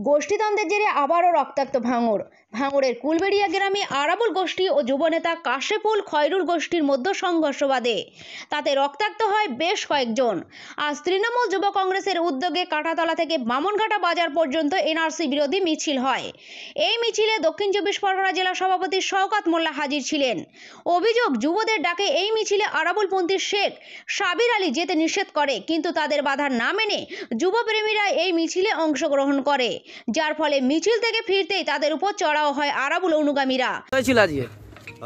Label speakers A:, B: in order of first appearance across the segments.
A: গোষ্ঠীদ্বন্দ্বের জেরে আবারও রক্তাক্ত ভাঙড়ের কুলবেড়িয়া গ্রামে আরাবুল গোষ্ঠী ও যুবনেতা কাশেপুল খয়রুল গোষ্ঠীর মধ্যে সংঘর্ষ বাধে। তাতে রক্তাক্ত হয় বেশ কয়েকজন। আজ তৃণমূল যুব কংগ্রেসের উদ্যোগে কাটাতলা থেকে বামনঘাটা বাজার পর্যন্ত এনআরসি বিরোধী মিছিল হয়। এই মিছিলে দক্ষিণ চব্বিশ পরগনা জেলা সভাপতি শওকত মোল্লা হাজির ছিলেন। অভিযোগ, যুবদের ডাকে এই মিছিলে আরাবুলপন্থী শেখ সাবির আলী যেতে নিষেধ করে, কিন্তু তাদের বাধা না মেনে যুবপ্রেমীরা এই মিছিলে অংশগ্রহণ করে, যার ফলে মিছিল থেকে ফিরতেই তাদের উপর চড়াও হয় আরাবুল অনুগামীরা।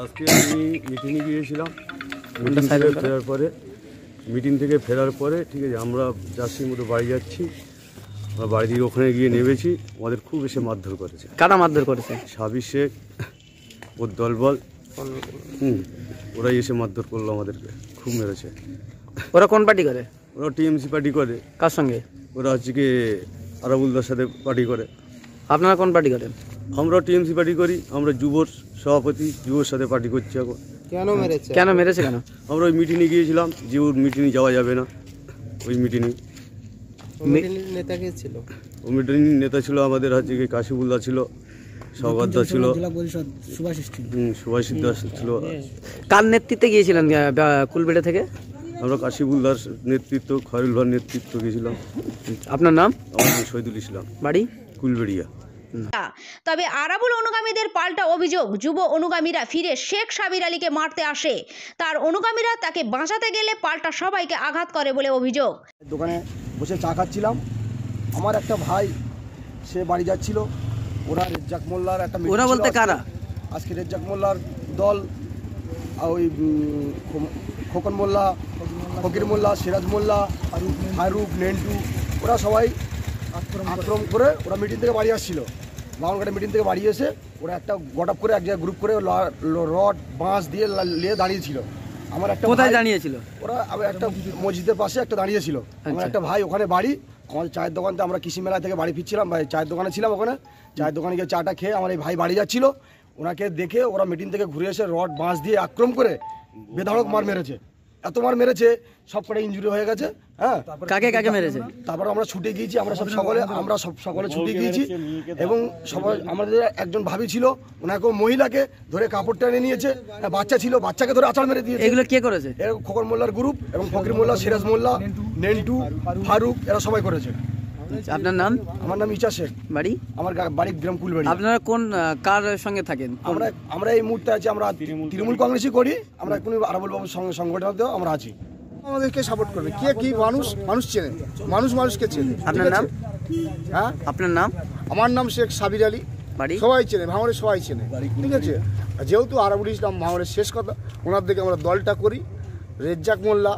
B: আজকে আমি মিটিংয়ে গিয়েছিলাম। মিটিং থেকে ফেরার পরে ঠিক আছে, আমরা যাচ্ছি মতো বাড়ি যাচ্ছি। আমরা বাড়ি থেকে ওখানে গিয়ে নেমেছি, আমাদের খুব এসে মারধর করেছে।
C: কারা মারধর করেছে?
B: সাবির শেখ, ওর দলবল, ওরাই এসে মারধর করলো আমাদেরকে, খুব মেরেছে।
C: ওরা কোন পার্টি করে?
B: ওরা টিএমসি পার্টি করে।
C: কার সঙ্গে?
B: ওরা হচ্ছে কি আরাবুলদার সাথে পার্টি করে।
C: আপনারা কোন পার্টি করেন?
B: আমরা টিএমসি পার্টি করি। আমরা যুবর সভাপতি, যুবর সাথে পার্টি করছি এখন।
C: কেন মেরেছে? কেন?
B: আমরা ওই মিটিংয়ে গিয়েছিলাম, যে ওর মিটিংয়ে যাওয়া যাবে না। ওই মিটিংয়ে
C: নেতা কে ছিল?
B: ওই মিটিং নেতা ছিল আমাদের হচ্ছে কি কাশিবুল্লাহ ছিল, সৌগতদা ছিল, সুভাষিস দাস ছিল।
C: কার নেতৃত্বে গিয়েছিলেন কুলবেড়া থেকে?
B: আমরা কাশিবুল্লাহর নেতৃত্ব, খয়রুল ভাইয়ের নেতৃত্ব গিয়েছিলাম।
C: আপনার নাম?
B: আমার নাম শহীদুল ইসলাম,
C: বাড়ি
B: কুলবেড়িয়া।
A: তবে আরাবুল অনুগামীদের পাল্টা অভিযোগ, যুব অনুগামীরা ফিরে শেখ সাবির আলীকে মারতে আসে। তার অনুগামীরা তাকে বাঁচাতে গেলে পাল্টা সবাইকে আঘাত করে বলে অভিযোগ।
D: দোকানে বসে চা খাচ্ছিলাম, আমার একটা ভাই সে বাড়ি যাচ্ছিল। ওরা রেজ্জাক মোল্লার একটা মিটিং।
C: ওরা বলতে কারা?
D: আজকে রেজ্জাক মোল্লার দল, ওই খোকন মোল্লা, ফকির মোল্লা, সিরাজ মোল্লা, ফারুক, নেন্টু, ওরা সবাই আক্রমণ করে ওরা মিটিং থেকে বাড়ি আসছিল। বামনঘাটে মিটিং থেকে বাড়ি এসে ওরা একটা গটআপ করে এক জায়গায় গ্রুপ করে রড বাঁশ দিয়ে নিয়ে দাঁড়িয়েছিল। আমার একটা
C: কোথায় দাঁড়িয়েছিল?
D: ওরা একটা মসজিদের পাশে একটা দাঁড়িয়েছিল। আমার একটা ভাই ওখানে বাড়ি, আমাদের চায়ের দোকানতে, আমরা কৃষি মেলা থেকে বাড়ি ফিরছিলাম, ভাই চায়ের দোকানে ছিলাম। ওখানে চায়ের দোকানে গিয়ে চাটা খেয়ে আমার এই ভাই বাড়ি যাচ্ছিল। ওনাকে দেখে ওরা মিটিং থেকে ঘুরে এসে রড বাঁশ দিয়ে আক্রমণ করে বেধারক মার মেরেছে। এত মার মেরেছে, সব কটা ইনজুরি হয়ে গেছে। হ্যাঁ,
C: কাকে মেরেছে?
D: তারপর আমরা ছুটে গিয়েছি, আমরা সব সকলে ছুটে গিয়েছি। এবং সবাই, আমাদের একজন ভাবি ছিল, ওনাকে মহিলাকে ধরে কাপড় টেনে নিয়েছে, বাচ্চা ছিল, বাচ্চাকে ধরে আছাড় মেরে দিয়েছে।
C: এগুলো কে করেছে?
D: খোকন মোল্লার গ্রুপ এবং ফকির মোল্লা, সিরাজ মোল্লা, নেন্টু, ফারুক, এরা সবাই করেছে।
C: আপনার নাম?
D: আমার নাম ইচা শেখ।
C: বাড়ি?
D: আমার বাড়ি গ্রাম কুলবাড়ি।
C: আপনারা কোন কার সঙ্গে থাকেন?
D: আমরা এই মুহূর্তে আছি, আমরা তৃণমূল কংগ্রেসই করি। আমরা এখন আরাবুল বাবুর সঙ্গে সংগঠনতেও আমরা আছি।
E: আমাদেরকে সাপোর্ট করবে কে? কি মানুষ চেনে, মানুষকে চেনে।
C: আপনার নাম?
E: হ্যাঁ,
C: আপনার নাম?
E: আমার নাম শেখ সাবির আলী।
C: বাড়ি?
E: সবাই চেনে, ভাঙড়ের সবাই চেনে। ঠিক আছে, যেহেতু আরাবুল ইসলাম ভাঙড়ের শেষ কথা, ওনার দিকে আমরা দলটা করি। রেজ্জাক মোল্লা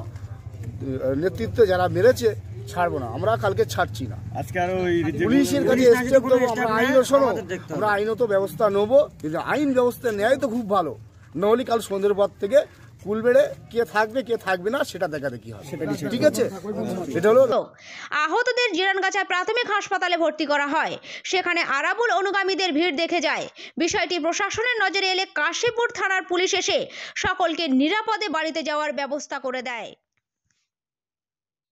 E: নেতৃত্বে যারা মেরেছে ছাড়বো না, আমরা কালকে ছাড়ছি না। পুলিশের কাছে আমরা আইনও শোনো, আমরা আইনত ব্যবস্থা নেবো, কিন্তু আইন ব্যবস্থা নেয় তো খুব ভালো, নাহলে কাল সন্ধ্যের পর থেকে কুলবেড়ে কে থাকবে না সেটা দেখাতে কি হবে। ঠিক আছে, এটা হলো।
A: আহতদের জিরানগাছা প্রাথমিক হাসপাতালে ভর্তি করা হয়। সেখানে আরাবুল অনুগামীদের ভিড় দেখে যায়। বিষয়টি প্রশাসনের নজরে এলে কাশীপুর থানার পুলিশ এসে সকলকে নিরাপদে বাড়িতে যাওয়ার ব্যবস্থা করে দেয়।